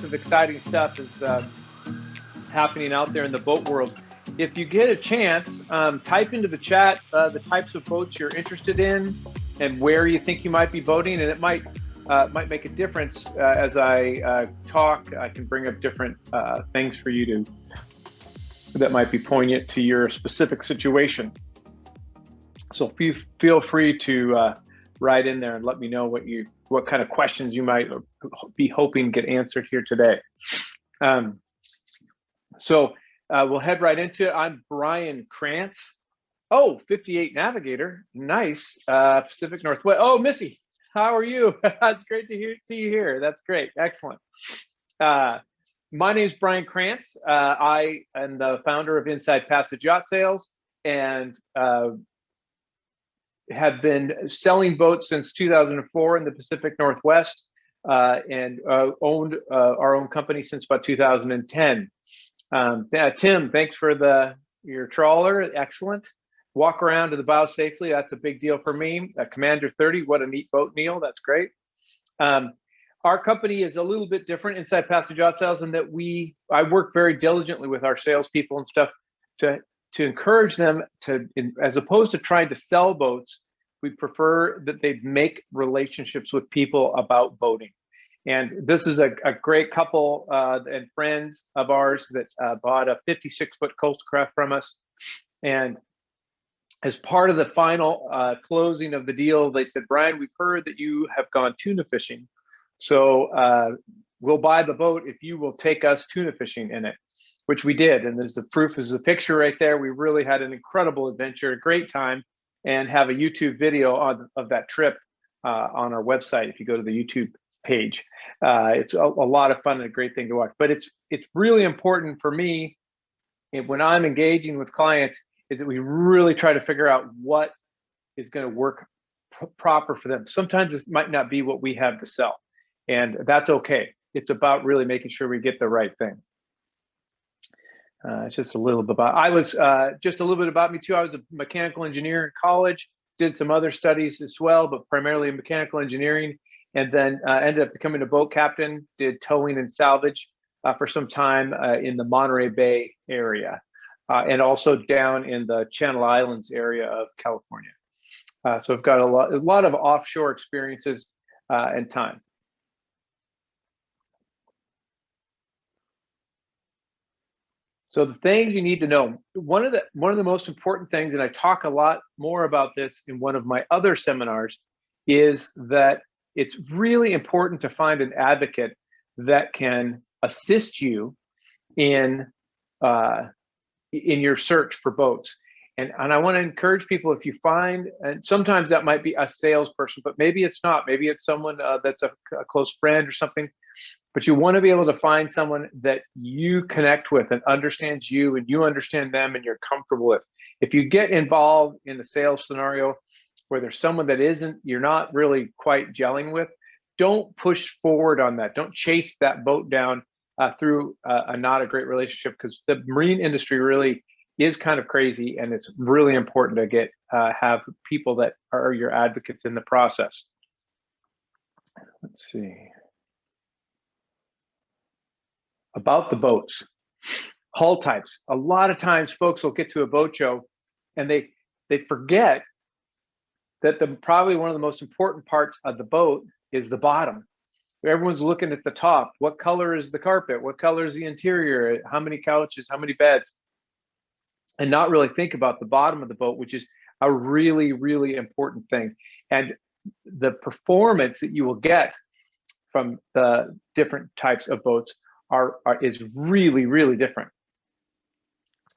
of exciting stuff is happening out there in the boat world. If you get a chance, type into the chat the types of boats you're interested in and where you think you might be boating, and it might make a difference as I talk. I can bring up different things for you to that might be poignant to your specific situation. So feel free to write in there and let me know what kind of questions you might be hoping get answered here today. So we'll head right into it. I'm Brian Krantz. Oh, 58 Navigator. Nice. Pacific Northwest. Oh, Missy, how are you? It's great to see you here. That's great. Excellent. My name is Brian Krantz. I am the founder of Inside Passage Yacht Sales and have been selling boats since 2004 in the Pacific Northwest and owned our own company since about 2010. Tim, thanks for your trawler. Excellent. Walk around to the bow safely. That's a big deal for me. Commander 30, what a neat boat, Neil. That's great. Our company is a little bit different, Inside Passage Yacht Sales, in that I work very diligently with our salespeople and stuff to encourage them as opposed to trying to sell boats, we prefer that they make relationships with people about boating. And this is a great couple and friends of ours that bought a 56-foot coastal craft from us. And as part of the final closing of the deal, they said, Brian, we've heard that you have gone tuna fishing. So we'll buy the boat if you will take us tuna fishing in it, which we did. And there's the proof is the picture right there. We really had an incredible adventure, a great time, and have a YouTube video of that trip on our website. If you go to the YouTube page, it's a lot of fun and a great thing to watch. But it's really important for me when I'm engaging with clients is that we really try to figure out what is going to work proper for them. Sometimes this might not be what we have to sell. And that's okay. It's about really making sure we get the right thing. Just a little bit about, just a little bit about me too. I was a mechanical engineer in college, did some other studies as well, but primarily in mechanical engineering, and then ended up becoming a boat captain, did towing and salvage for some time in the Monterey Bay area, and also down in the Channel Islands area of California. So I've got a lot of offshore experiences and time. So the things you need to know, one of the most important things, and I talk a lot more about this in one of my other seminars, is that it's really important to find an advocate that can assist you in your search for boats. And I want to encourage people, if you find, and sometimes that might be a salesperson, but maybe it's not. Maybe it's someone that's a close friend or something. But you want to be able to find someone that you connect with and understands you and you understand them and you're comfortable with. If you get involved in a sales scenario where there's someone that you're not really quite gelling with, don't push forward on that. Don't chase that boat down through not a great relationship, because the marine industry really is kind of crazy, and it's really important to have people that are your advocates in the process. Let's see. About the boats, hull types. A lot of times folks will get to a boat show and they forget that probably one of the most important parts of the boat is the bottom. Everyone's looking at the top. What color is the carpet? What color is the interior? How many couches? How many beds? And not really think about the bottom of the boat, which is a really, really important thing. And the performance that you will get from the different types of boats is really, really different.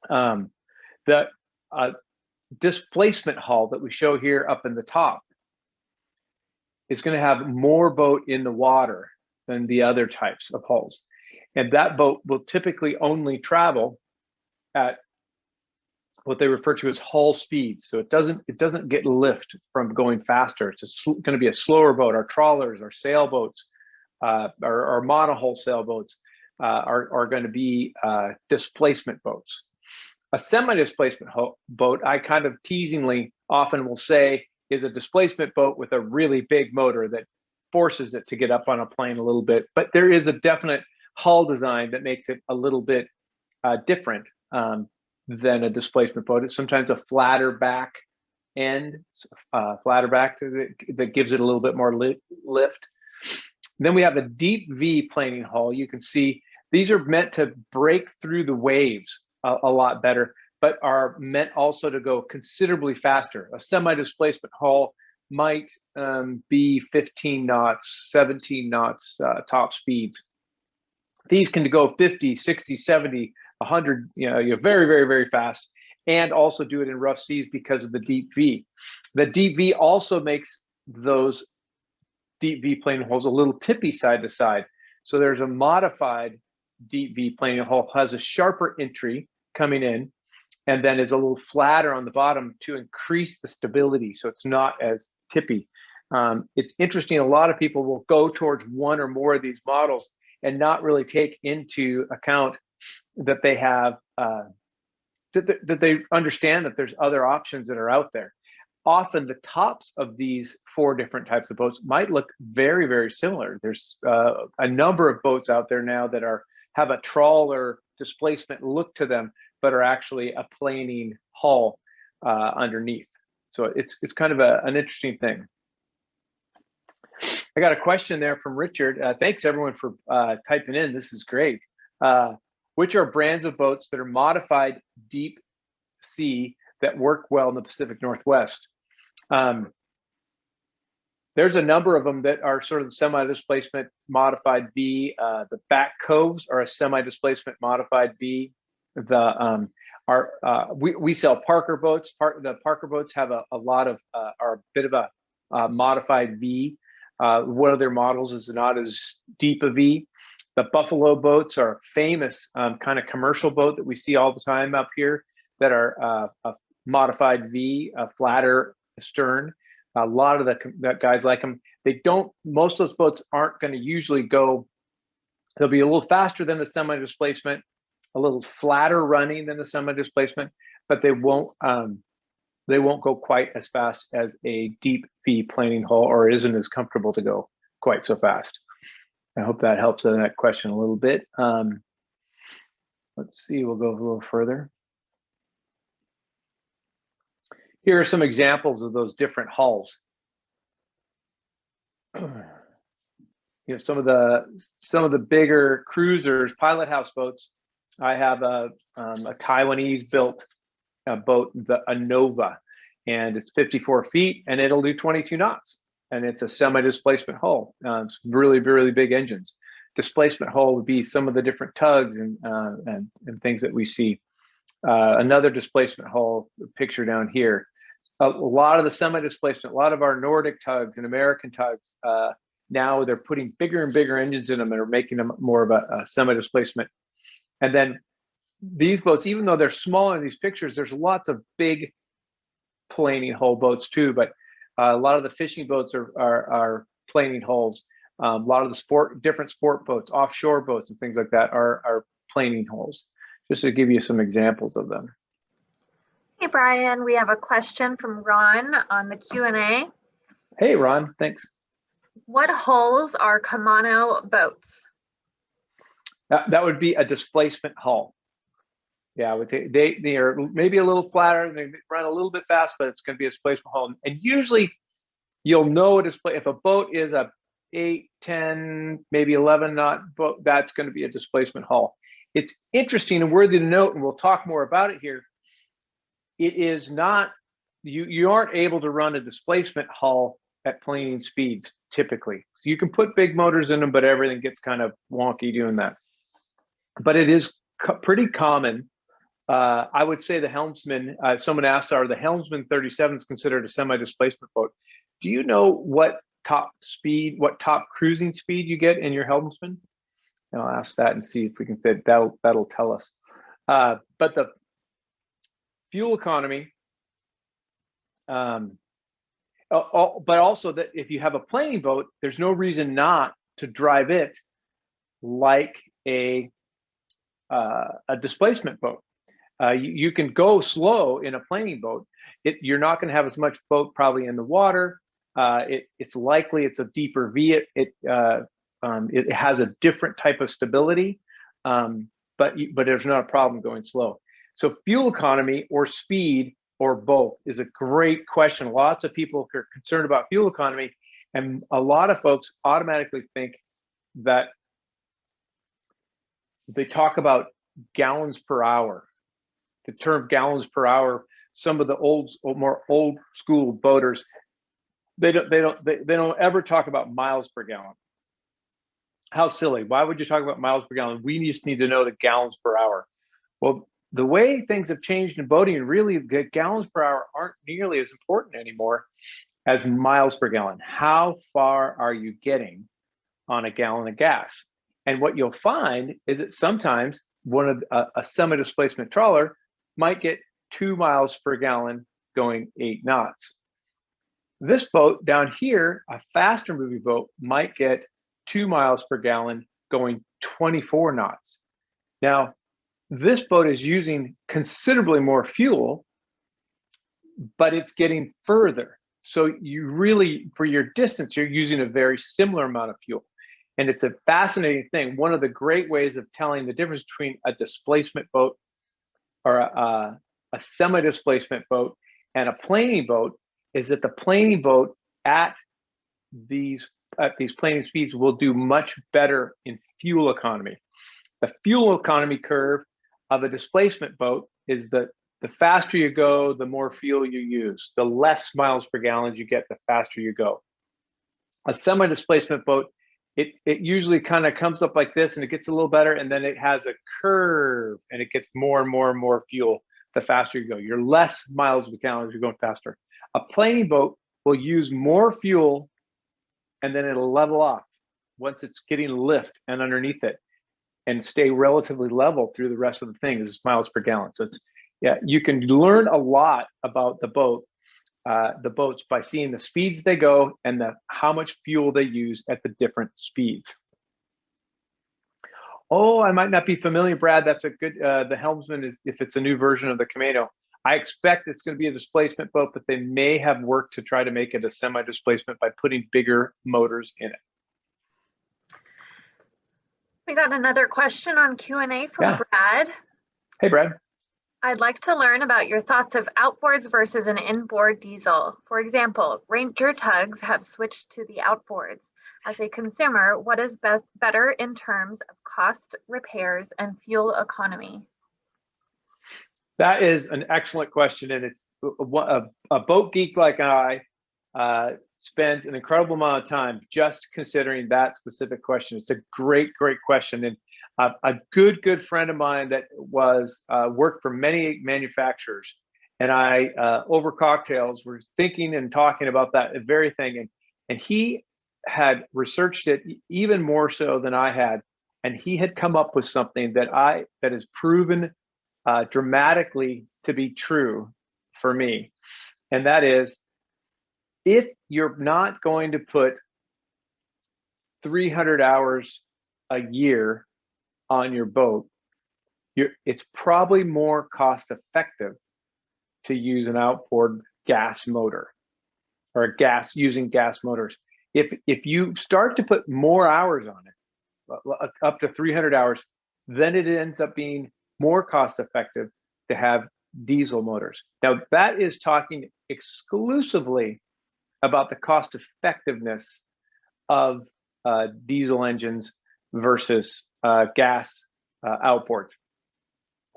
The displacement hull that we show here up in the top is going to have more boat in the water than the other types of hulls. And that boat will typically only travel at what they refer to as hull speed. So it doesn't get lift from going faster. It's going to be a slower boat. Our trawlers, our sailboats, our monohull sailboats are going to be displacement boats. A semi-displacement boat, I kind of teasingly often will say, is a displacement boat with a really big motor that forces it to get up on a plane a little bit. But there is a definite hull design that makes it a little bit different than a displacement boat. It's sometimes a flatter back end, flatter back that gives it a little bit more lift. Then we have a deep V planing hull. You can see these are meant to break through the waves a lot better, but are meant also to go considerably faster. A semi-displacement hull might be 15 knots, 17 knots top speeds. These can go 50, 60, 70, 100, you're very, very, very fast, and also do it in rough seas because of the deep V. The deep V also makes those deep V planing hulls a little tippy side to side. So there's a modified deep V planing hull, has a sharper entry coming in, and then is a little flatter on the bottom to increase the stability, so it's not as tippy. It's interesting, a lot of people will go towards one or more of these models and not really take into account that they have, that they understand that there's other options that are out there. Often the tops of these 4 different types of boats might look very, very similar. There's a number of boats out there now that have a trawler displacement look to them, but are actually a planing hull underneath. So it's kind of an interesting thing. I got a question there from Richard. Thanks everyone for typing in. This is great. Which are brands of boats that are modified deep sea that work well in the Pacific Northwest? There's a number of them that are sort of the semi-displacement modified V. The back coves are a semi-displacement modified V. We sell Parker boats. The Parker boats have a lot of are a bit of a modified V. One of their models is not as deep a V. The Buffalo boats are a famous kind of commercial boat that we see all the time up here that are a modified V, a flatter stern. A lot of the guys like them. Most of those boats aren't going to usually go, they'll be a little faster than the semi-displacement, a little flatter running than the semi-displacement, but they won't go quite as fast as a deep V planing hull, or isn't as comfortable to go quite so fast. I hope that helps in that question a little bit. Let's see, we'll go a little further. Here are some examples of those different hulls. Some of the bigger cruisers, pilot house boats. I have a Taiwanese built boat, the Anova, and it's 54 feet and it'll do 22 knots. And it's a semi-displacement hull. It's really, really big engines. Displacement hull would be some of the different tugs and things that we see. Another displacement hull picture down here. A lot of the semi-displacement, a lot of our Nordic tugs and American tugs, now they're putting bigger and bigger engines in them and are making them more of a semi-displacement. And then these boats, even though they're small in these pictures, there's lots of big planing hull boats too, but a lot of the fishing boats are planing hulls. A lot of the different sport boats, offshore boats and things like that are planing hulls, just to give you some examples of them. Hey, Brian, we have a question from Ron on the Q&A. Hey, Ron, thanks. What hulls are Kamano boats? That would be a displacement hull. Yeah, they are maybe a little flatter, they run a little bit fast, but it's going to be a displacement hull. And usually you'll know if a boat is a 8, 10, maybe 11 knot boat, that's going to be a displacement hull. It's interesting and worthy to note, and we'll talk more about it here. It is not, you aren't able to run a displacement hull at planing speeds typically. So you can put big motors in them, but everything gets kind of wonky doing that. But it is pretty common. I would say the helmsman, someone asked, are the helmsman 37s considered a semi-displacement boat? Do you know what top cruising speed you get in your helmsman? And I'll ask that and see if we can fit, that'll tell us. But the fuel economy, but also that if you have a planing boat, there's no reason not to drive it like a displacement boat. You can go slow in a planing boat. You're not going to have as much boat probably in the water. It's likely it's a deeper V. It has a different type of stability, but there's not a problem going slow. So fuel economy or speed or both is a great question. Lots of people are concerned about fuel economy, and a lot of folks automatically think that they talk about gallons per hour. The term gallons per hour, some of the more old school boaters, they don't ever talk about miles per gallon. How silly. Why would you talk about miles per gallon? We just need to know the gallons per hour. Well, the way things have changed in boating, and really the gallons per hour aren't nearly as important anymore as miles per gallon. How far are you getting on a gallon of gas? And what you'll find is that sometimes a semi-displacement trawler might get 2 miles per gallon going 8 knots. This boat down here, a faster moving boat, might get 2 miles per gallon going 24 knots. Now, this boat is using considerably more fuel, but it's getting further. So you really, for your distance, you're using a very similar amount of fuel. And it's a fascinating thing. One of the great ways of telling the difference between a displacement boat or a semi-displacement boat and a planing boat is that the planing boat at these planing speeds will do much better in fuel economy. The fuel economy curve of a displacement boat is that the faster you go, the more fuel you use. The less miles per gallon you get, the faster you go. A semi-displacement boat, it usually kind of comes up like this and it gets a little better, and then it has a curve and it gets more and more and more fuel the faster you go. You're less miles per gallon as you're going faster. A planing boat will use more fuel and then it'll level off once it's getting lift and underneath it, and stay relatively level through the rest of the thing is miles per gallon. So it's, yeah, you can learn a lot about the boats by seeing the speeds they go and how much fuel they use at the different speeds. Oh, I might not be familiar, Brad. That's a good, the helmsman is, if it's a new version of the Camino. I expect it's going to be a displacement boat, but they may have worked to try to make it a semi-displacement by putting bigger motors in it. We got another question on Q&A from Brad. Hey, Brad. I'd like to learn about your thoughts of outboards versus an inboard diesel. For example, Ranger tugs have switched to the outboards. As a consumer, what is better in terms of cost, repairs, and fuel economy? That is an excellent question, and it's a boat geek like I spends an incredible amount of time just considering that specific question. It's a great question, and a good friend of mine that was worked for many manufacturers, and I over cocktails were thinking and talking about that very thing, and he had researched it even more so than I had, and he had come up with something that is proven dramatically to be true for me. And that is, if you're not going to put 300 hours a year on your boat, it's probably more cost effective to use an outboard gas motor or using gas motors. If you start to put more hours on it, up to 300 hours, then it ends up being more cost effective to have diesel motors. Now, that is talking exclusively about the cost effectiveness of diesel engines versus gas outboards.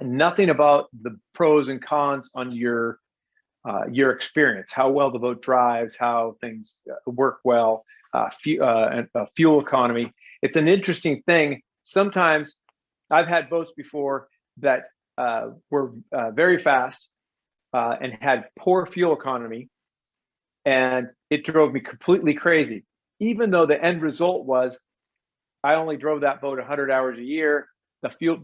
Nothing about the pros and cons on your experience, how well the boat drives, how things work well, fuel economy. It's an interesting thing. Sometimes I've had boats before that were very fast and had poor fuel economy, and it drove me completely crazy. Even though the end result was I only drove that boat 100 hours a year, the fuel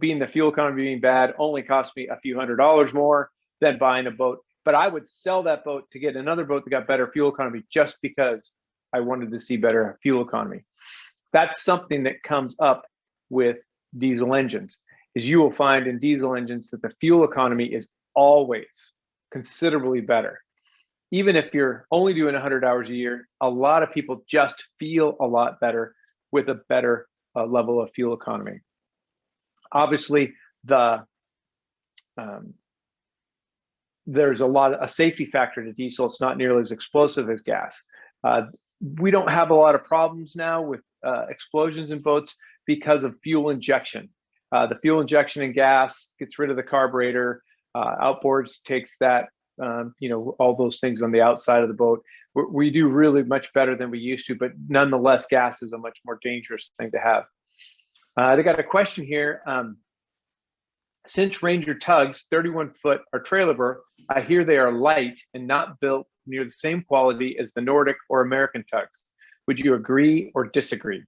economy being bad only cost me a few $100s more than buying a boat. But I would sell that boat to get another boat that got better fuel economy just because I wanted to see better fuel economy. That's something that comes up with diesel engines, is you will find in diesel engines that the fuel economy is always considerably better. Even if you're only doing 100 hours a year, a lot of people just feel a lot better with a better level of fuel economy. Obviously, there's a safety factor to diesel. It's not nearly as explosive as gas. We don't have a lot of problems now with explosions in boats because of fuel injection. The fuel injection in gas gets rid of the carburetor. Outboards takes that, all those things on the outside of the boat. We do really much better than we used to, but nonetheless, gas is a much more dangerous thing to have. They got a question here. Since Ranger tugs, 31-foot or trailer berth, I hear they are light and not built near the same quality as the Nordic or American tugs. Would you agree or disagree?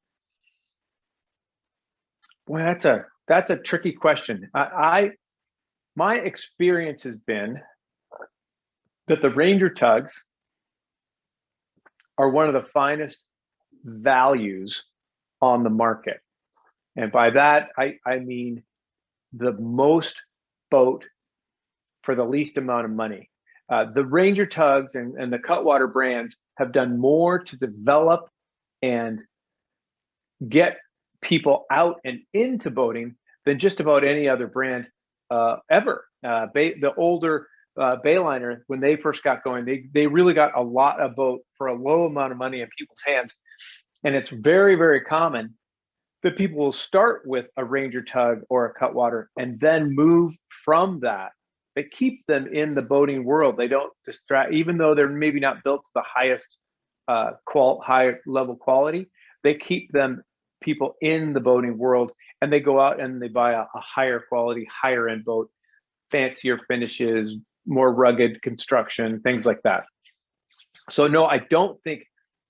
Boy, that's a tricky question. My experience has been that the Ranger tugs are one of the finest values on the market. And by that, I mean the most boat for the least amount of money. The Ranger tugs and the Cutwater brands have done more to develop and get people out and into boating than just about any other brand ever. The older Bayliner, when they first got going, they really got a lot of boat for a low amount of money in people's hands. And it's very, very common that people will start with a Ranger tug or a Cutwater and then move from that. They keep them in the boating world. They don't distract, even though they're maybe not built to the highest high level quality. They keep people in the boating world, and they go out and they buy a higher quality, higher end boat, fancier finishes, more rugged construction, things like that. So no, I don't think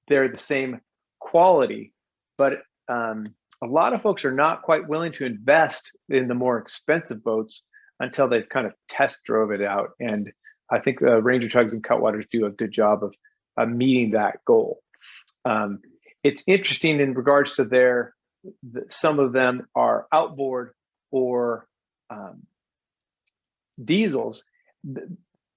they're the same quality, but a lot of folks are not quite willing to invest in the more expensive boats until they've kind of test drove it out. And I think Ranger tugs and Cutwaters do a good job of meeting that goal. It's interesting in regards to some of them are outboard or diesels.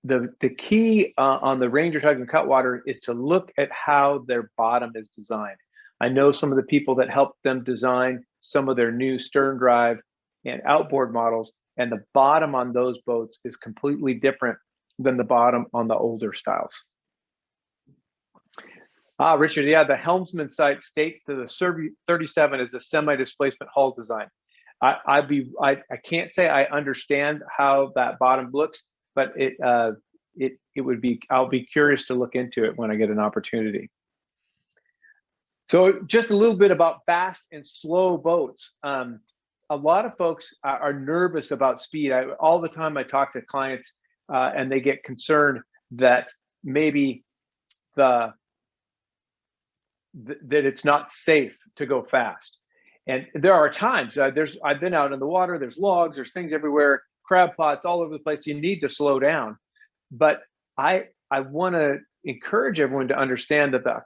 The key on the Ranger tug and Cutwater is to look at how their bottom is designed. I know some of the people that helped them design some of their new stern drive and outboard models, and the bottom on those boats is completely different than the bottom on the older styles. Richard, yeah, the helmsman site states that the Serb 37 is a semi-displacement hull design. I can't say I understand how that bottom looks, but I'll be curious to look into it when I get an opportunity. So just a little bit about fast and slow boats. A lot of folks are nervous about speed. All the time I talk to clients and they get concerned that maybe that it's not safe to go fast. And there are times, I've been out in the water, there's logs, there's things everywhere, crab pots all over the place. You need to slow down. But I want to encourage everyone to understand that the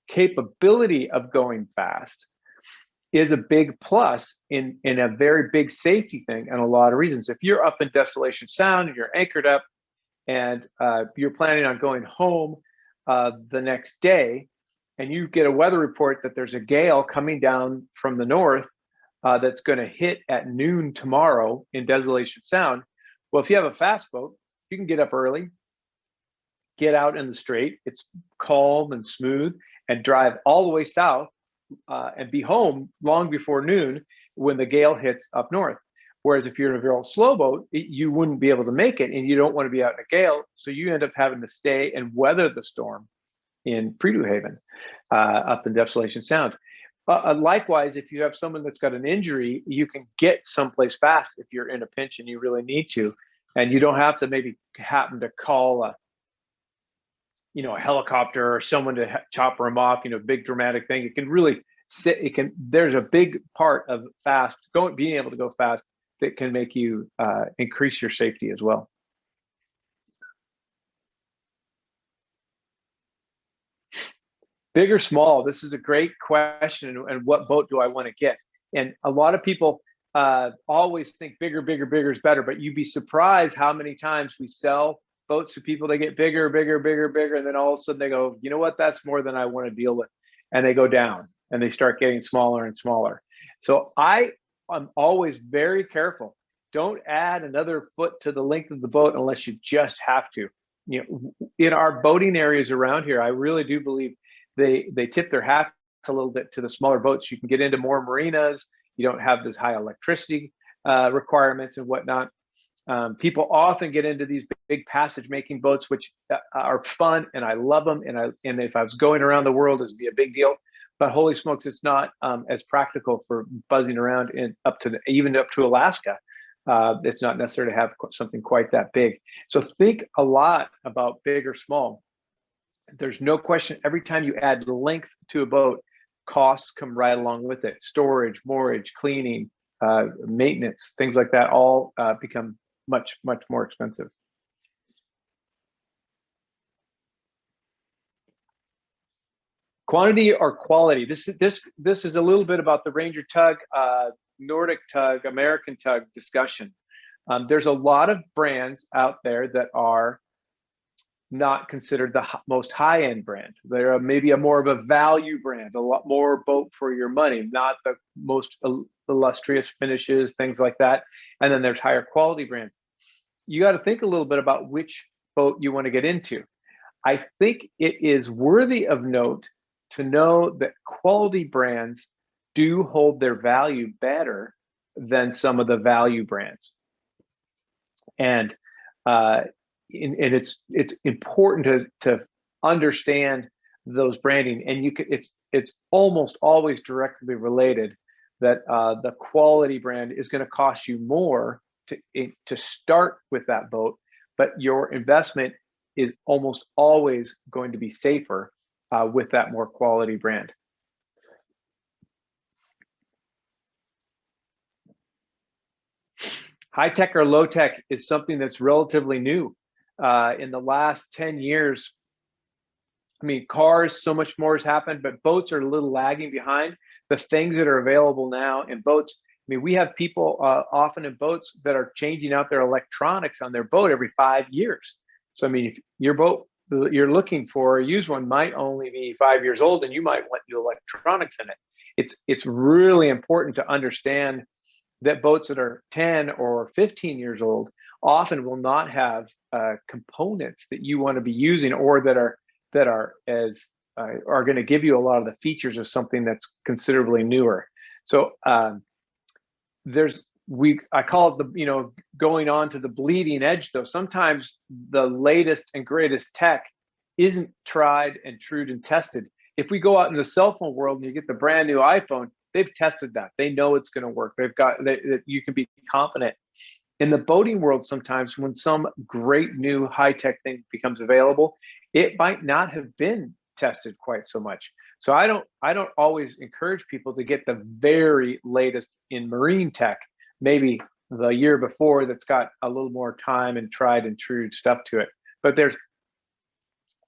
capability of going fast is a big plus in a very big safety thing, and a lot of reasons. If you're up in Desolation Sound and you're anchored up and you're planning on going home the next day, and you get a weather report that there's a gale coming down from the north that's going to hit at noon tomorrow in Desolation Sound, well, if you have a fast boat, you can get up early, get out in the strait, it's calm and smooth, and drive all the way south and be home long before noon when the gale hits up north. Whereas if you're in a real slow boat, you wouldn't be able to make it, and you don't want to be out in a gale, so you end up having to stay and weather the storm in Prudhoe Haven up in Desolation Sound. Likewise, if you have someone that's got an injury, you can get someplace fast if you're in a pinch and you really need to, and you don't have to maybe happen to call a helicopter or someone to chopper them off, big dramatic thing. It can really there's a big part of being able to go fast that can make you increase your safety as well. Big or small? This is a great question. And what boat do I want to get? And a lot of people always think bigger, bigger, bigger is better, but you'd be surprised how many times we sell boats to people. They get bigger, bigger, bigger, bigger, and then all of a sudden they go, you know what? That's more than I want to deal with, and they go down. and they start getting smaller and smaller. So I'm always very careful. Don't add another foot to the length of the boat unless you just have to. You know, in our boating areas around here, I really do believe they tip their hat a little bit to the smaller boats. You can get into more marinas. You don't have this high electricity requirements and whatnot. People often get into these big passage making boats, which are fun, and I love them. And if I was going around the world, it'd be a big deal. But holy smokes, it's not as practical for buzzing around even up to Alaska. It's not necessary to have something quite that big. So think a lot about big or small. There's no question. Every time you add length to a boat, costs come right along with it. Storage, moorage, cleaning, maintenance, things like that all become much more expensive. Quantity or quality? This is a little bit about the Ranger tug, Nordic tug, American tug discussion. There's a lot of brands out there that are not considered the most high-end brand. They're maybe more of a value brand, a lot more boat for your money, not the most illustrious finishes, things like that. And then there's higher quality brands. You got to think a little bit about which boat you want to get into. I think it is worthy of note to know that quality brands do hold their value better than some of the value brands. And it's important to understand those branding, and it's almost always directly related that the quality brand is going to cost you more to start with that boat, but your investment is almost always going to be safer with that more quality brand. High tech or low tech is something that's relatively new. In the last 10 years, I mean, cars, so much more has happened, but boats are a little lagging behind. The things that are available now in boats, I mean, we have people often in boats that are changing out their electronics on their boat every 5 years. So, I mean, if your boat you're looking for, a used one, might only be 5 years old, and you might want new electronics in it. It's really important to understand that boats that are 10 or 15 years old often will not have components that you want to be using, or that are going to give you a lot of the features of something that's considerably newer. So I call it going on to the bleeding edge, though. Sometimes the latest and greatest tech isn't tried and true and tested. If we go out in the cell phone world and you get the brand new iPhone, they've tested that. They know it's going to work. You can be confident. In the boating world, sometimes when some great new high-tech thing becomes available, it might not have been tested quite so much. So I don't always encourage people to get the very latest in marine tech, maybe the year before, that's got a little more time and tried and true stuff to it. But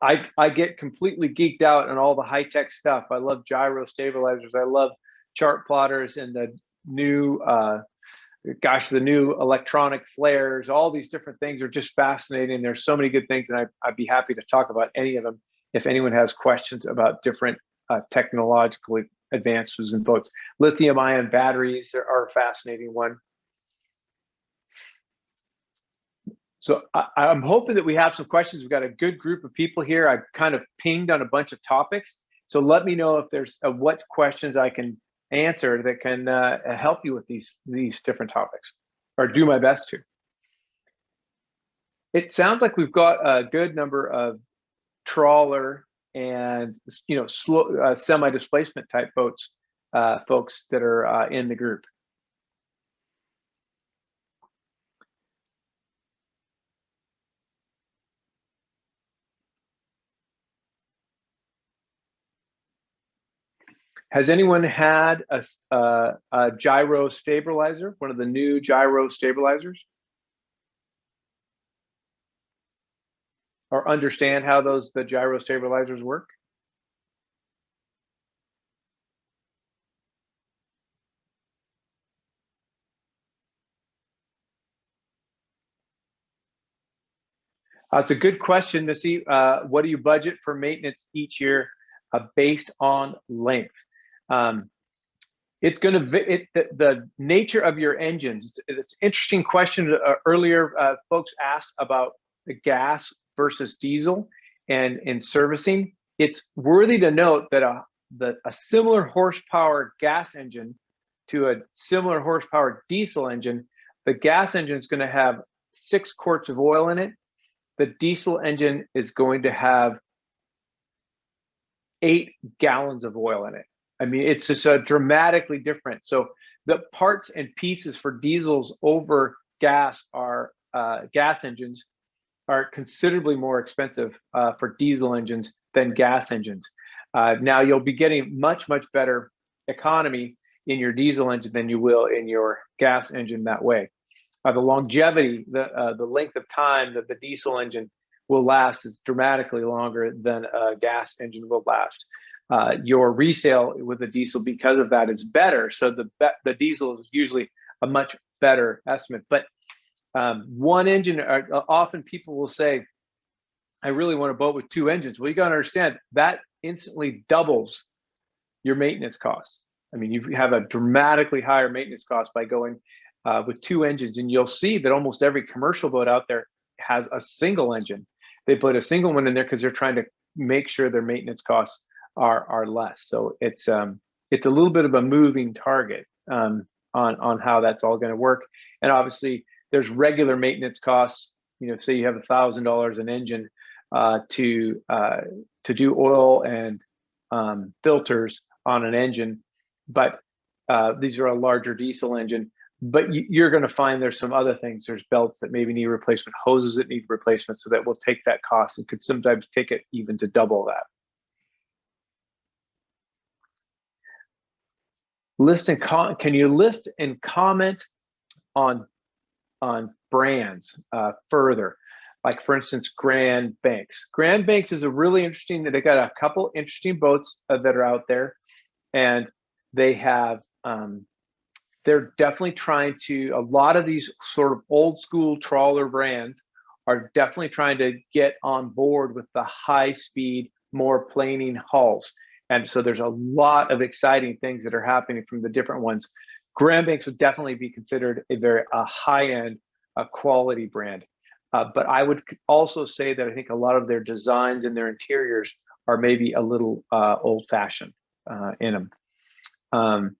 I get completely geeked out on all the high-tech stuff. I love gyro stabilizers. I love chart plotters and the new the new electronic flares. All these different things are just fascinating. There's so many good things, and I'd be happy to talk about any of them if anyone has questions about different technological advances in boats. Lithium-ion batteries are a fascinating one. So I'm hoping that we have some questions. We've got a good group of people here. I've kind of pinged on a bunch of topics. So let me know if there's what questions I can answer that can help you with these different topics, or do my best to. It sounds like we've got a good number of trawler and slow semi-displacement type boats, folks that are in the group. Has anyone had a gyro stabilizer, one of the new gyro stabilizers? Or understand how the gyro stabilizers work? It's a good question, Missy. What do you budget for maintenance each year based on length? It's going to the nature of your engines. It's an interesting question. Earlier, folks asked about the gas versus diesel and in servicing. It's worthy to note that a similar horsepower gas engine to a similar horsepower diesel engine, the gas engine is going to have 6 quarts of oil in it. The diesel engine is going to have 8 gallons of oil in it. I mean, it's just dramatically different. So the parts and pieces for diesels over gas engines are considerably more expensive for diesel engines than gas engines. Now you'll be getting much better economy in your diesel engine than you will in your gas engine that way. The longevity, the length of time that the diesel engine will last is dramatically longer than a gas engine will last. Your resale with the diesel, because of that, is better. So the diesel is usually a much better estimate. But one engine, often people will say, I really want a boat with 2 engines. Well, you got to understand that instantly doubles your maintenance costs. I mean, you have a dramatically higher maintenance cost by going with 2 engines. And you'll see that almost every commercial boat out there has a single engine. They put a single one in there because they're trying to make sure their maintenance costs are less. So it's a little bit of a moving target on how that's all going to work. And obviously, there's regular maintenance costs. You know, say you have $1,000 an engine to do oil and filters on an engine, but these are a larger diesel engine. But you're going to find there's some other things. There's belts that maybe need replacement, hoses that need replacement, so that will take that cost and could sometimes take it even to double that. Can you list and comment on brands further? Like, for instance, Grand Banks. Grand Banks is a really interesting, they got a couple interesting boats that are out there, and they have, they're definitely trying to, a lot of these sort of old school trawler brands are definitely trying to get on board with the high speed, more planing hulls. And so there's a lot of exciting things that are happening from the different ones. Grand Banks would definitely be considered a high-end, quality brand. But I would also say that I think a lot of their designs and their interiors are maybe a little old-fashioned in them.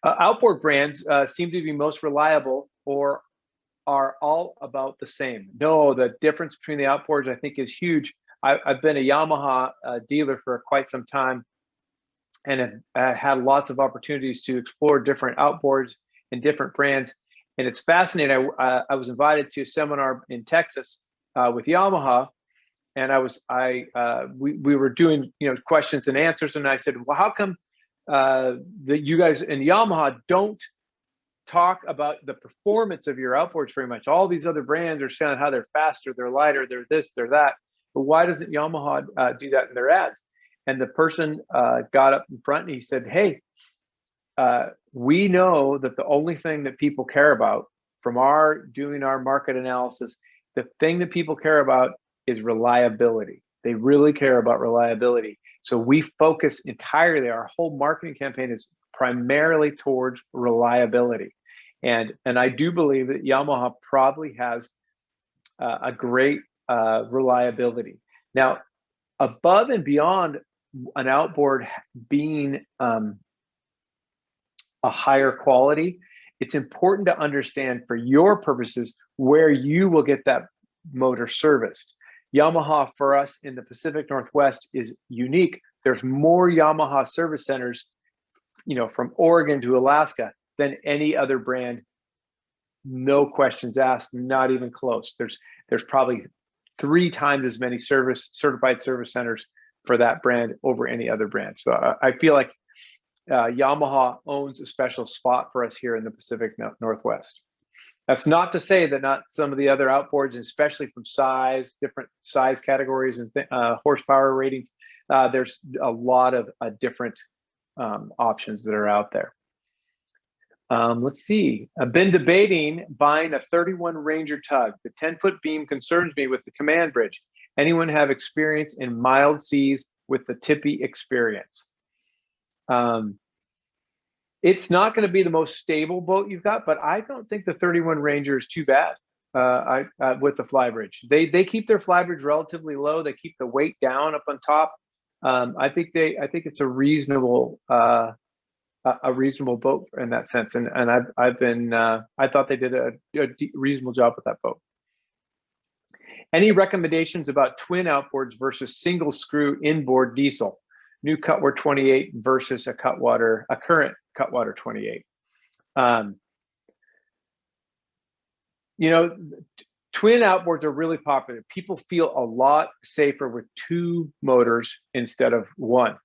Outboard brands seem to be most reliable or are all about the same. No, the difference between the outboards, I think, is huge. I've been a Yamaha dealer for quite some time, and have had lots of opportunities to explore different outboards and different brands. And it's fascinating. I was invited to a seminar in Texas with Yamaha, and we were doing questions and answers, and I said, well, how come that you guys in Yamaha don't talk about the performance of your outboards very much? All these other brands are saying how they're faster, they're lighter, they're this, they're that. But why doesn't Yamaha do that in their ads? And the person got up in front and he said, hey, we know that the only thing that people care about from doing our market analysis, the thing that people care about is reliability. They really care about reliability. So we focus entirely, our whole marketing campaign is primarily towards reliability. And I do believe that Yamaha probably has a great reliability. Now, above and beyond an outboard being a higher quality, it's important to understand for your purposes where you will get that motor serviced. Yamaha for us in the Pacific Northwest is unique. There's more Yamaha service centers, from Oregon to Alaska than any other brand. No questions asked, not even close. There's probably 3 times as many certified service centers for that brand over any other brand. So I feel like Yamaha owns a special spot for us here in the Pacific Northwest. That's not to say that not some of the other outboards, especially from different size categories and horsepower ratings, there's a lot of different options that are out there. Let's see. I've been debating buying a 31 Ranger tug. The 10-foot beam concerns me with the command bridge. Anyone have experience in mild seas with the tippy experience? It's not going to be the most stable boat you've got, but I don't think the 31 Ranger is too bad. With the flybridge, they keep their flybridge relatively low. They keep the weight down up on top. I think it's a reasonable boat in that sense. And I thought they did a reasonable job with that boat. Any recommendations about twin outboards versus single screw inboard diesel? New Cutwater 28 versus a current Cutwater 28. Twin outboards are really popular. People feel a lot safer with two motors instead of one.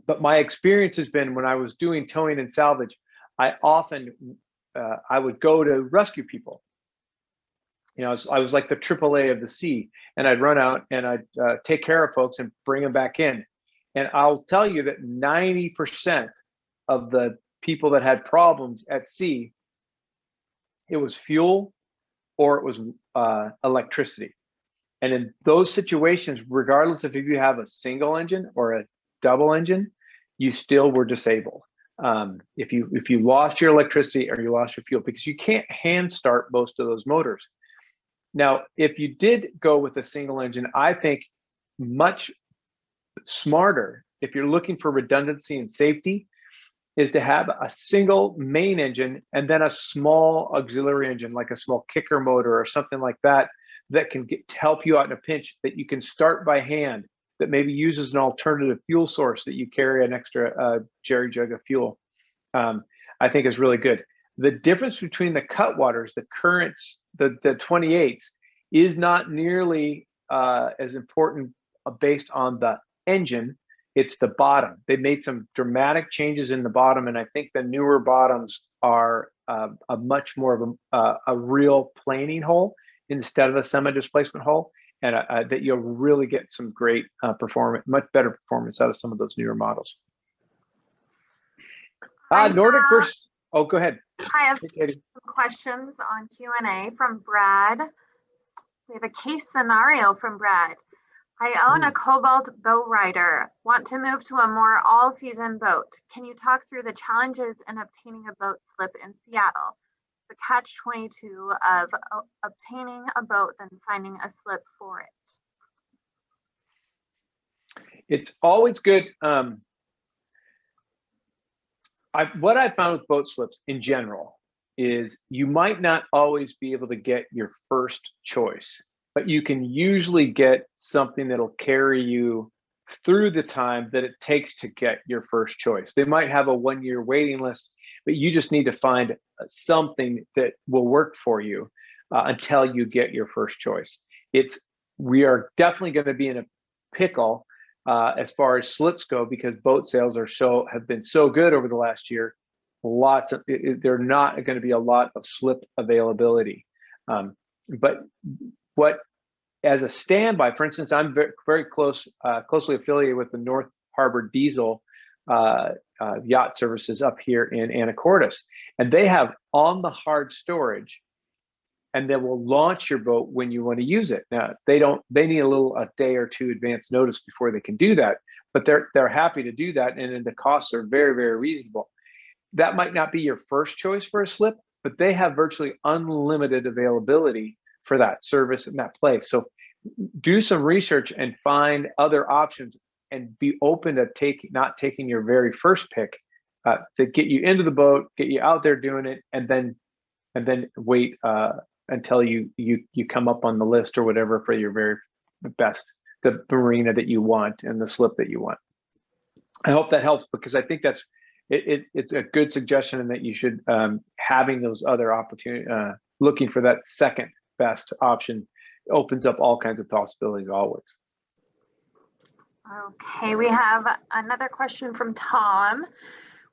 But my experience has been when I was doing towing and salvage, I would go to rescue people. I was like the AAA of the sea, and I'd run out and I'd take care of folks and bring them back in. And I'll tell you that 90% of the people that had problems at sea, it was fuel or it was electricity. And in those situations, regardless of if you have a single engine or a double engine, you still were disabled. If you lost your electricity or you lost your fuel, because you can't hand start most of those motors. Now, if you did go with a single engine, I think much smarter, if you're looking for redundancy and safety, is to have a single main engine and then a small auxiliary engine, like a small kicker motor or something like that, that can help you out in a pinch, that you can start by hand, that maybe uses an alternative fuel source, that you carry an extra jerry jug of fuel. I think is really good. The difference between the Cutwaters, the currents, the 28s, is not nearly as important based on the engine. It's the bottom. They made some dramatic changes in the bottom, and I think the newer bottoms are a much more of a real planing hole instead of a semi-displacement hole, and that you'll really get some great performance, much better performance out of some of those newer models. Nordic versus. Oh, go ahead. I have some questions on Q&A from Brad. We have a case scenario from Brad. I own a Cobalt bow rider, want to move to a more all-season boat. Can you talk through the challenges in obtaining a boat slip in Seattle? The catch-22 of obtaining a boat then finding a slip for it. It's always good. What I found with boat slips in general is you might not always be able to get your first choice, but you can usually get something that'll carry you through the time that it takes to get your first choice. They might have a 1-year waiting list, but you just need to find something that will work for you until you get your first choice. We are definitely going to be in a pickle as far as slips go, because boat sales have been so good over the last year. They're not going to be a lot of slip availability. But as a standby, for instance, I'm very closely affiliated with the North Harbor Diesel yacht services up here in Anacortes, and they have on the hard storage, and they will launch your boat when you want to use it. Now they need a day or two advance notice before they can do that, but they're happy to do that, and then the costs are very, very reasonable. That might not be your first choice for a slip, but they have virtually unlimited availability for that service in that place. So do some research and find other options, and be open to not taking your very first pick to get you into the boat, get you out there doing it, and then wait until you come up on the list or whatever for your very best, the marina that you want and the slip that you want. I hope that helps, because I think it's a good suggestion, and that you should having those other opportunities, looking for that second best option opens up all kinds of possibilities always. Okay, we have another question from Tom.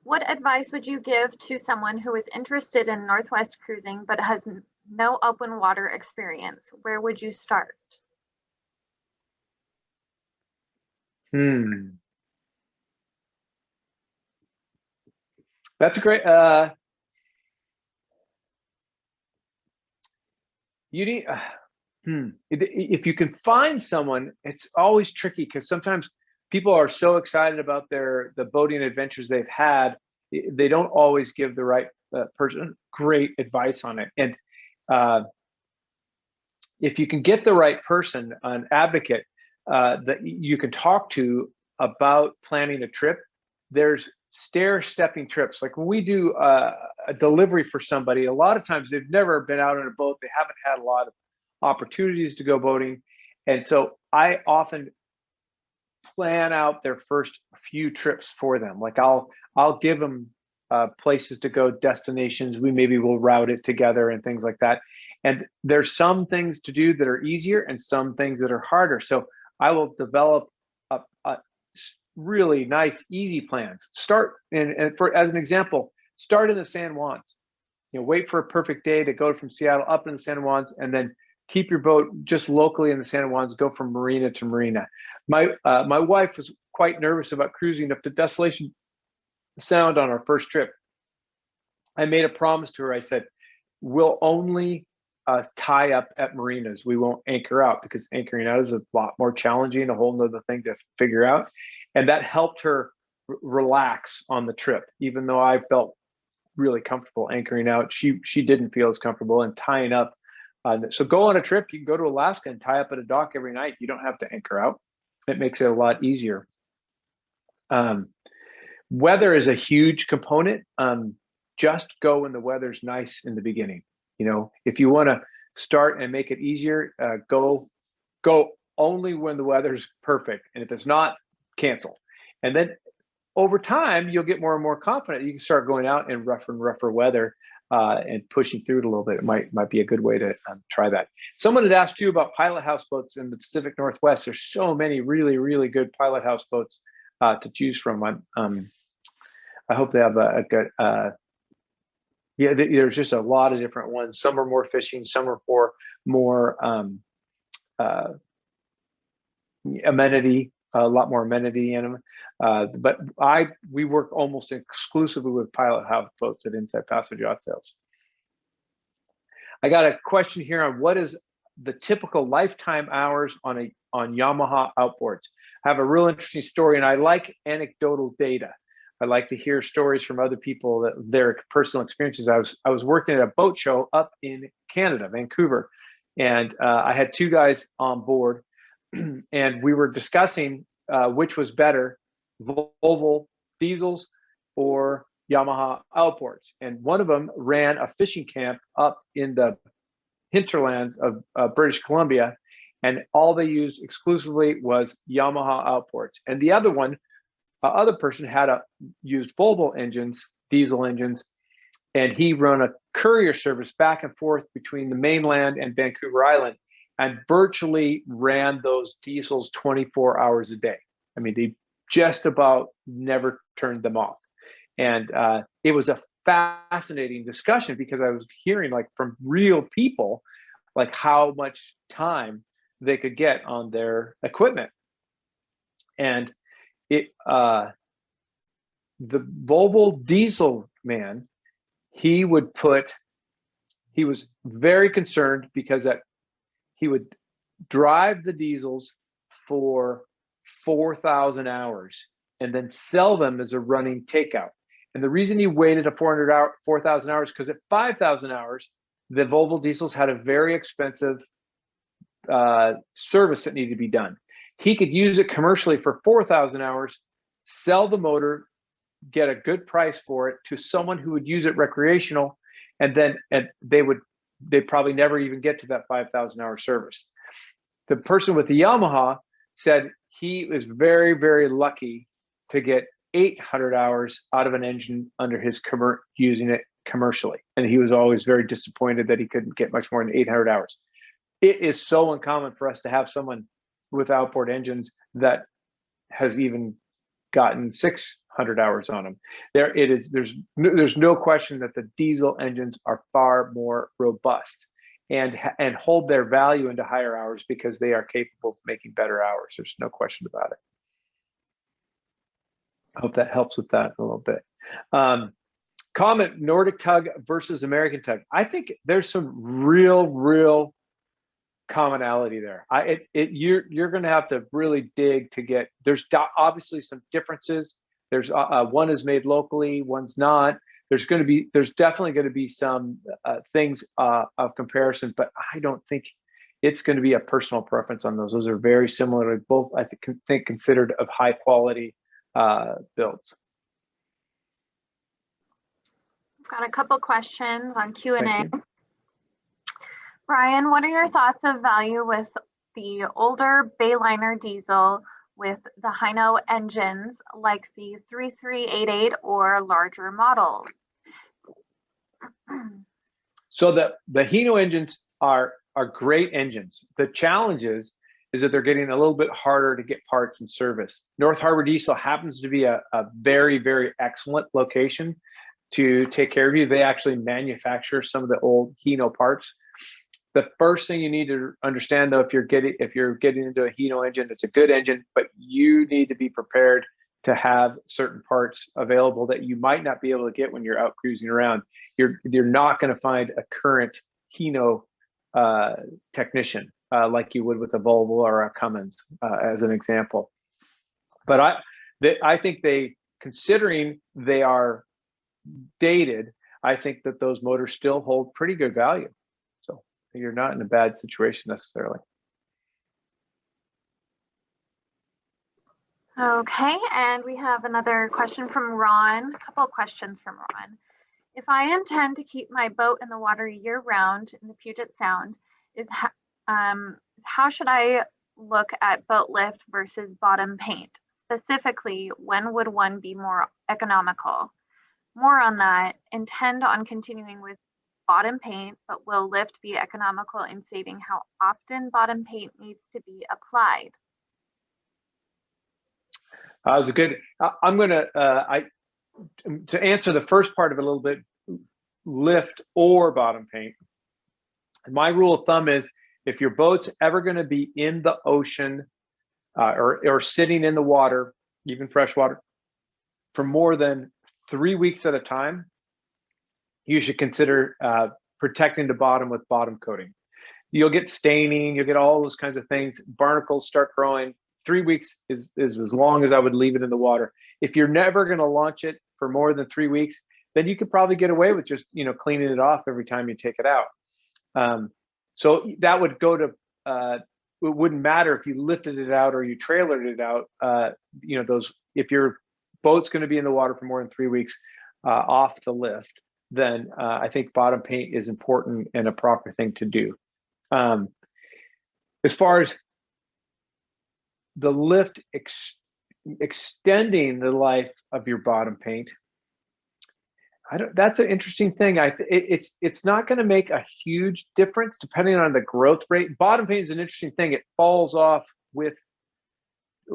What advice would you give to someone who is interested in Northwest cruising but has no open water experience? Where would you start? That's great. You need, if you can find someone, it's always tricky, because sometimes people are so excited about the boating adventures they've had, they don't always give the right person great advice on it. And if you can get the right person, an advocate that you can talk to about planning a trip, there's stair-stepping trips. Like when we do a delivery for somebody, a lot of times they've never been out on a boat. They haven't had a lot of opportunities to go boating. And so I often plan out their first few trips for them. Like I'll give them places to go, destinations. Maybe we'll route it together and things like that. And there's some things to do that are easier and some things that are harder. So I will develop a really nice, easy plans. Start and for as an example, start in the San Juans. Wait for a perfect day to go from Seattle up in the San Juans, and then keep your boat just locally in the San Juans. Go from marina to marina. My wife was quite nervous about cruising up to Desolation Sound on our first trip. I made a promise to her. I said, we'll only tie up at marinas. We won't anchor out, because anchoring out is a lot more challenging, a whole nother thing to figure out. And that helped her relax on the trip. Even though I felt really comfortable anchoring out, she didn't feel as comfortable. And tying up. So go on a trip, you can go to Alaska and tie up at a dock every night. You don't have to anchor out. It makes it a lot easier. Weather is a huge component. Just go when the weather's nice in the beginning. If you want to start and make it easier, go only when the weather's perfect. And if it's not, cancel. And then over time, you'll get more and more confident. You can start going out in rougher and rougher weather and pushing through it a little bit. It might be a good way to try that. Someone had asked you about pilot houseboats in the Pacific Northwest. There's so many really, really good pilot houseboats to choose from. I hope they have a good. There's just a lot of different ones. Some are more fishing, some are for more amenity, a lot more amenity in them. But we work almost exclusively with pilot houseboats at Inside Passage Yacht Sales. I got a question here on what is the typical lifetime hours on Yamaha outboards. I have a real interesting story, and I like anecdotal data. I like to hear stories from other people, that their personal experiences. I was working at a boat show up in Canada, Vancouver, and I had two guys on board, and we were discussing which was better, Volvo diesels or Yamaha outboards. And one of them ran a fishing camp up in the hinterlands of British Columbia, and all they used exclusively was Yamaha outboards. And the other one, other person had used Volvo engines, diesel engines, and he run a courier service back and forth between the mainland and Vancouver Island, and virtually ran those diesels 24 hours a day. I mean, they just about never turned them off. And it was a fascinating discussion, because I was hearing from real people, how much time they could get on their equipment. And the Volvo diesel man, he was very concerned, because he would drive the diesels for 4,000 hours and then sell them as a running takeout. And the reason he waited 4,000 hours, because at 5,000 hours, the Volvo diesels had a very expensive service that needed to be done. He could use it commercially for 4,000 hours, sell the motor, get a good price for it to someone who would use it recreational, and they'd probably never even get to that 5,000 hour service. The person with the Yamaha said he was very, very lucky to get 800 hours out of an engine under his using it commercially. And he was always very disappointed that he couldn't get much more than 800 hours. It is so uncommon for us to have someone with outboard engines that has even gotten 600 hours on them. There's no question that the diesel engines are far more robust and hold their value into higher hours, because they are capable of making better hours. There's no question about it. I hope that helps with that a little bit. Comment: Nordic tug versus American tug. I think there's some real commonality there. You're going to have to really dig to get. There's obviously some differences. There's one is made locally, one's not. There's definitely going to be some things of comparison, but I don't think it's going to be a personal preference on those. Those are very similar. Both, I think considered of high quality builds. I've got a couple questions on Q&A. Brian, what are your thoughts of value with the older Bayliner Diesel with the Hino engines like the 3388 or larger models? So the Hino engines are great engines. The challenge is that they're getting a little bit harder to get parts and service. North Harbor Diesel happens to be a very, very excellent location to take care of you. They actually manufacture some of the old Hino parts. The first thing you need to understand, though, if you're getting into a Hino engine, it's a good engine, but you need to be prepared to have certain parts available that you might not be able to get when you're out cruising around. You're not going to find a current Hino technician like you would with a Volvo or a Cummins, as an example. But I think considering they are dated, I think that those motors still hold pretty good value. So you're not in a bad situation necessarily. Okay, and we have another question from Ron, a couple of questions from Ron. If I intend to keep my boat in the water year round in the Puget Sound, how should I look at boat lift versus bottom paint? Specifically, when would one be more economical? More on that, intend on continuing with bottom paint, but will lift be economical in saving how often bottom paint needs to be applied? That was a good. I'm going to answer the first part of it a little bit, lift or bottom paint. My rule of thumb is if your boat's ever going to be in the ocean or sitting in the water, even freshwater, for more than 3 weeks at a time, you should consider protecting the bottom with bottom coating. You'll get staining, you'll get all those kinds of things. Barnacles start growing. 3 weeks is as long as I would leave it in the water. If you're never going to launch it for more than 3 weeks, then you could probably get away with just cleaning it off every time you take it out. So that would go to it wouldn't matter if you lifted it out or you trailered it out. If your boat's going to be in the water for more than 3 weeks off the lift, then I think bottom paint is important and a proper thing to do. As far as the lift extending the life of your bottom paint, that's an interesting thing. It's not going to make a huge difference depending on the growth rate. Bottom paint is an interesting thing. It falls off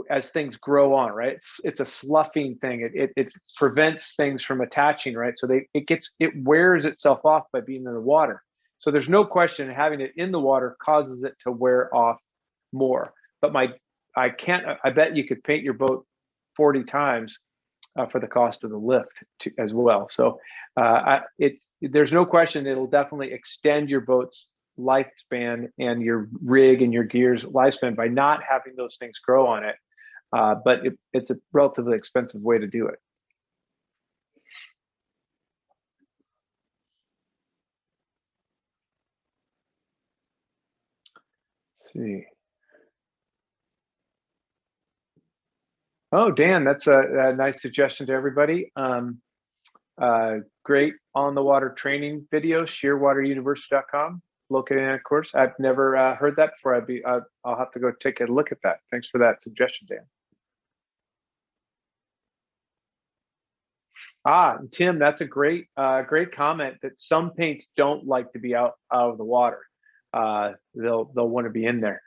as things grow on, right? It's a sloughing thing. It prevents things from attaching, right? So it wears itself off by being in the water. So there's no question having it in the water causes it to wear off more. But I bet you could paint your boat 40 times for the cost of the lift as well. So there's no question it'll definitely extend your boat's lifespan and your rig and your gear's lifespan by not having those things grow on it. But it's a relatively expensive way to do it. Let's see. Oh, Dan, that's a nice suggestion to everybody. Great on the water training video, shearwateruniversity.com, located in a course. I've never heard that before. I'll have to go take a look at that. Thanks for that suggestion, Dan. Tim, that's a great comment that some paints don't like to be out of the water. They'll want to be in there.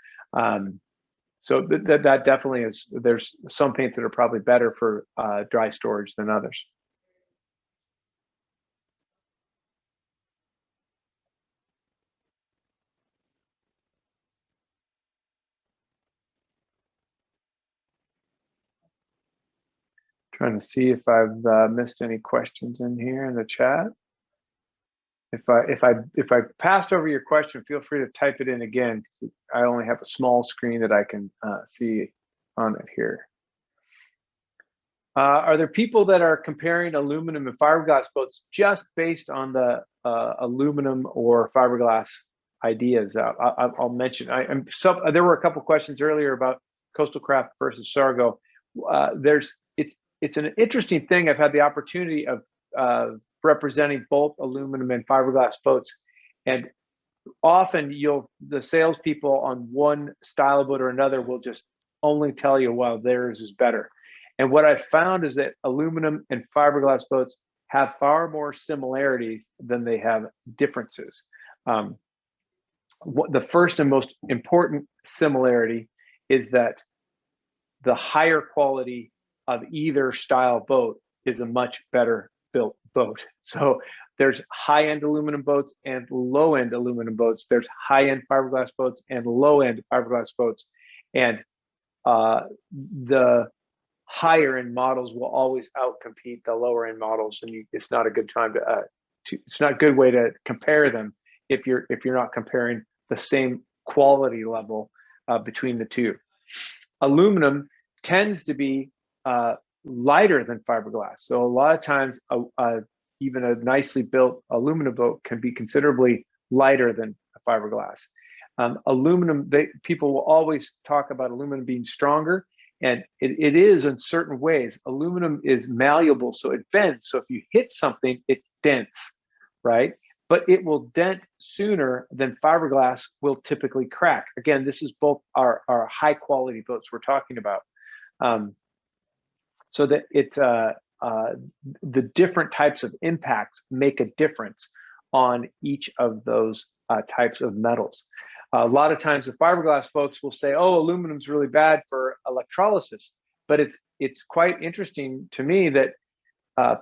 So that definitely is. There's some paints that are probably better for dry storage than others. Trying to see if I've missed any questions in here in the chat. If I passed over your question, feel free to type it in again, because I only have a small screen that I can see on it here. Are there people that are comparing aluminum and fiberglass boats just based on the aluminum or fiberglass ideas? I'll mention. There were a couple questions earlier about coastal craft versus Sargo. It's an interesting thing. I've had the opportunity of representing both aluminum and fiberglass boats, and often the salespeople on one style of boat or another will just only tell you, well, theirs is better. And what I've found is that aluminum and fiberglass boats have far more similarities than they have differences. The first and most important similarity is that the higher quality of either style boat is a much better built boat. So there's high-end aluminum boats and low-end aluminum boats. There's high-end fiberglass boats and low-end fiberglass boats. And the higher end models will always outcompete the lower end models, and it's not a good time it's not a good way to compare them if you're not comparing the same quality level between the two. Aluminum tends to be lighter than fiberglass, so a lot of times even a nicely built aluminum boat can be considerably lighter than a fiberglass. Aluminum, people will always talk about aluminum being stronger, and it is in certain ways. Aluminum is malleable, so it bends. So if you hit something, it dents, right? But it will dent sooner than fiberglass will typically crack. Again, this is both our high quality boats we're talking about. So that it's the different types of impacts make a difference on each of those types of metals. A lot of times the fiberglass folks will say, oh, aluminum's really bad for electrolysis, but it's quite interesting to me that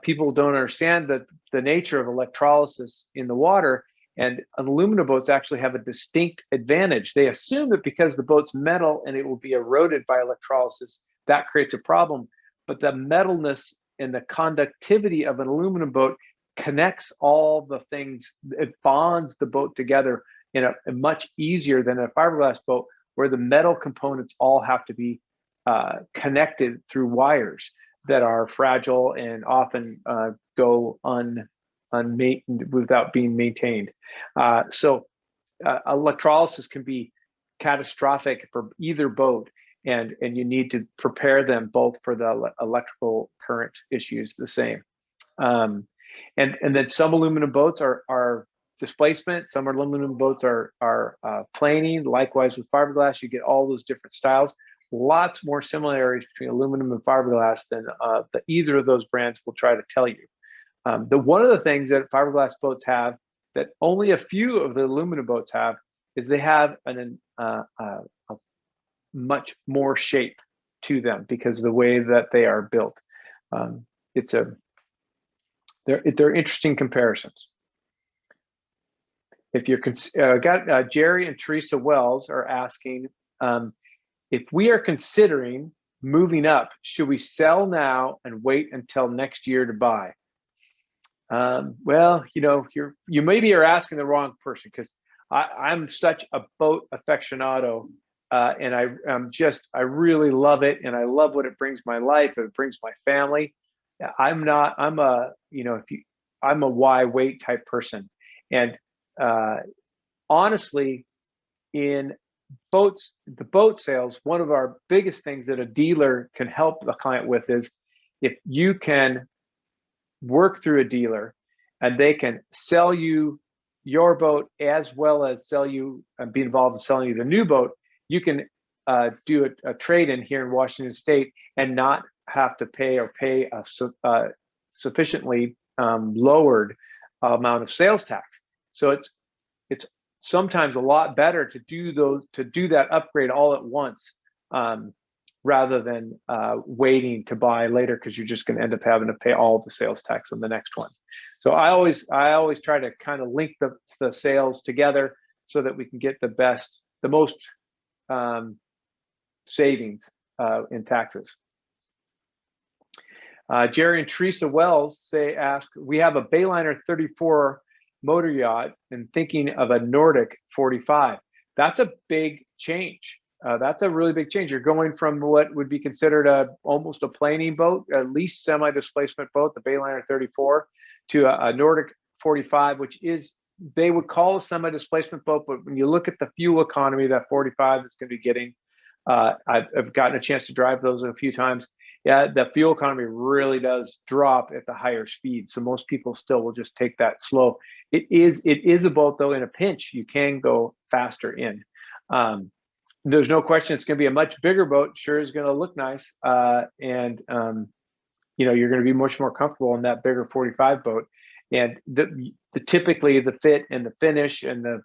people don't understand that the nature of electrolysis in the water, and aluminum boats actually have a distinct advantage. They assume that because the boat's metal and it will be eroded by electrolysis, that creates a problem. But the metalness and the conductivity of an aluminum boat connects all the things. It bonds the boat together in a much easier than a fiberglass boat, where the metal components all have to be connected through wires that are fragile and often go without being maintained. So electrolysis can be catastrophic for either boat, and you need to prepare them both for the electrical current issues the same. And then some aluminum boats are displacement, some aluminum boats are planing. Likewise with fiberglass, you get all those different styles. Lots more similarities between aluminum and fiberglass than either of those brands will try to tell you. One of the things that fiberglass boats have that only a few of the aluminum boats have is they have a much more shape to them because of the way that they are built. They're interesting comparisons. If you're Jerry and Teresa Wells are asking, if we are considering moving up, should we sell now and wait until next year to buy? Well, you maybe are asking the wrong person, because I'm such a boat aficionado, and I really love it, and I love what it brings my life. It brings my family. I'm a why wait type person, and honestly, in the boat sales, one of our biggest things that a dealer can help the client with is if you can work through a dealer and they can sell you your boat as well as sell you and be involved in selling you the new boat, you can do a trade-in here in Washington State and not have to pay a sufficiently lowered amount of sales tax. So it's sometimes a lot better to do that upgrade all at once, rather than waiting to buy later, because you're just going to end up having to pay all the sales tax on the next one. So I always try to kind of link the sales together so that we can get the most savings in taxes. Jerry and Teresa Wells ask, we have a Bayliner 34 motor yacht and thinking of a Nordic 45. That's a big change. That's a really big change. You're going from what would be considered almost a planing boat, at least semi-displacement boat, the Bayliner 34, to a Nordic 45, which is, they would call a semi-displacement boat, but when you look at the fuel economy that 45 is going to be getting, I've gotten a chance to drive those a few times. Yeah, the fuel economy really does drop at the higher speed. So most people still will just take that slow. It is a boat, though, in a pinch, you can go faster in. There's no question it's going to be a much bigger boat. Sure is going to look nice. And you're going to be much more comfortable in that bigger 45 boat. And typically the fit and the finish and the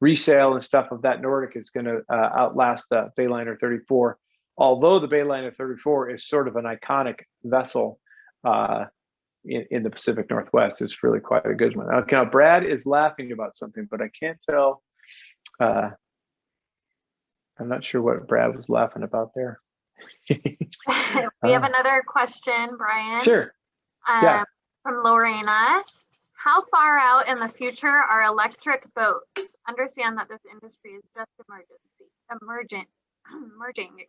resale and stuff of that Nordic is going to outlast the Bayliner 34. Although the Bayliner 34 is sort of an iconic vessel in the Pacific Northwest, it's really quite a good one. Okay, now Brad is laughing about something, but I can't tell. I'm not sure what Brad was laughing about there. We have another question, Brian. Sure. Yeah. From Lorena. How far out in the future are electric boats? Understand that this industry is just emerging. Excuse me.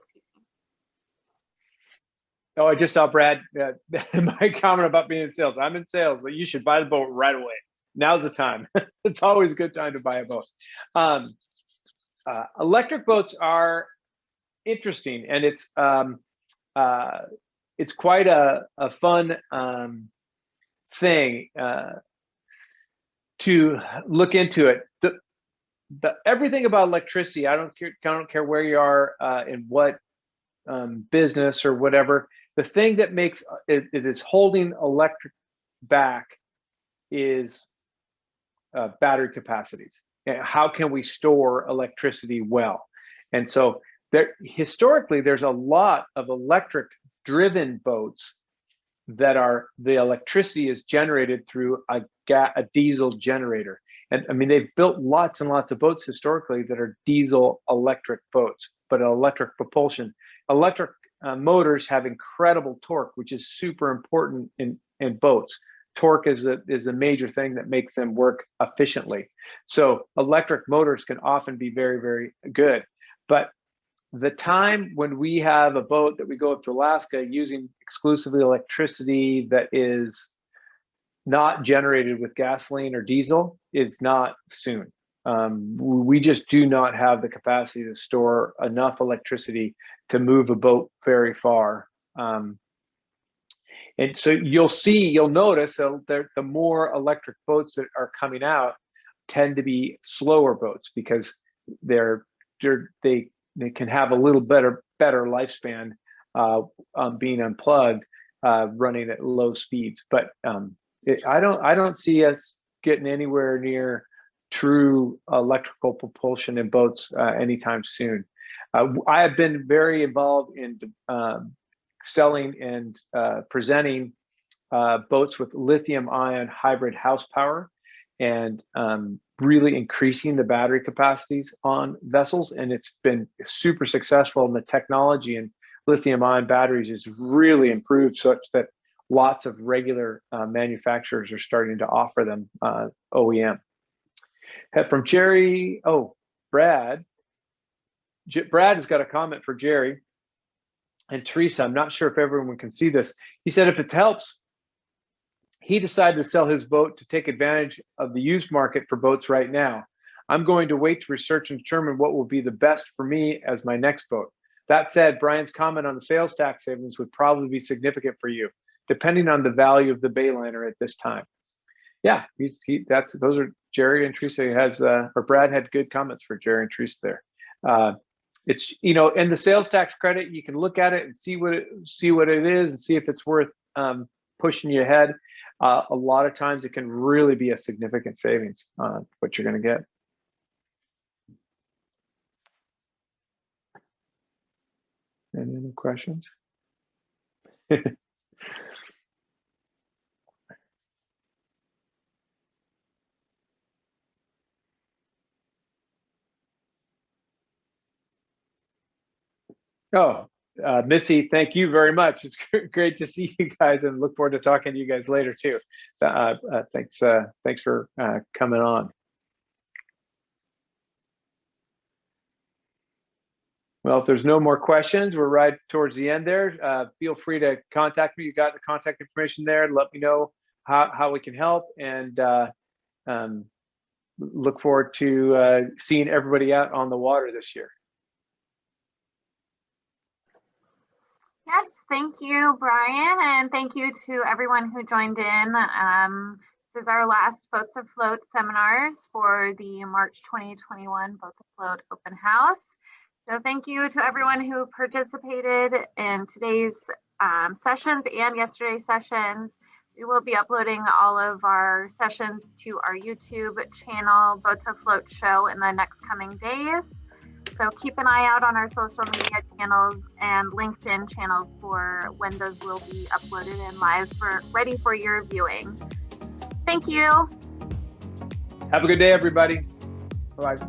Oh, I just saw Brad, my comment about being in sales. I'm in sales. You should buy the boat right away. Now's the time. It's always a good time to buy a boat. Electric boats are interesting, and it's quite a fun thing to look into it. Everything about electricity, I don't care where you are in what business or whatever. The thing that makes it is holding electric back is battery capacities. How can we store electricity well? And so historically, there's a lot of electric driven boats that the electricity is generated through a diesel generator. And I mean, they've built lots and lots of boats historically that are diesel electric boats, but electric propulsion. Electric motors have incredible torque, which is super important in boats. Torque is a major thing that makes them work efficiently. So electric motors can often be very, very good. But the time when we have a boat that we go up to Alaska using exclusively electricity that is not generated with gasoline or diesel is not soon. We just do not have the capacity to store enough electricity to move a boat very far. And so you'll notice that the more electric boats that are coming out tend to be slower boats because they can have a little better lifespan being unplugged, running at low speeds. But I don't see us getting anywhere near true electrical propulsion in boats anytime soon. I have been very involved in selling and presenting boats with lithium-ion hybrid house power and really increasing the battery capacities on vessels. And it's been super successful, and the technology in lithium-ion batteries is really improved such that lots of regular manufacturers are starting to offer them OEM. From Jerry, Brad has got a comment for Jerry and Teresa. I'm not sure if everyone can see this. He said, if it helps, he decided to sell his boat to take advantage of the used market for boats right now. I'm going to wait to research and determine what will be the best for me as my next boat. That said, Brian's comment on the sales tax savings would probably be significant for you, depending on the value of the Bayliner at this time. Yeah, those are Jerry and Teresa Brad had good comments for Jerry and Teresa there. It's, in the sales tax credit, you can look at it and see what it is and see if it's worth pushing you ahead. A lot of times it can really be a significant savings on what you're going to get. Any other questions? Oh, Missy, thank you very much. It's great to see you guys, and look forward to talking to you guys later too. Thanks for coming on. Well, if there's no more questions, we're right towards the end there. Feel free to contact me. You got the contact information there. Let me know how we can help, and look forward to seeing everybody out on the water this year. Yes, thank you, Brian, and thank you to everyone who joined in. This is our last Boats Afloat seminars for the March 2021 Boats Afloat Open House. So thank you to everyone who participated in today's sessions and yesterday's sessions. We will be uploading all of our sessions to our YouTube channel, Boats Afloat Show, in the next coming days. So keep an eye out on our social media channels and LinkedIn channels for when those will be uploaded and live ready for your viewing. Thank you. Have a good day, everybody. Bye-bye.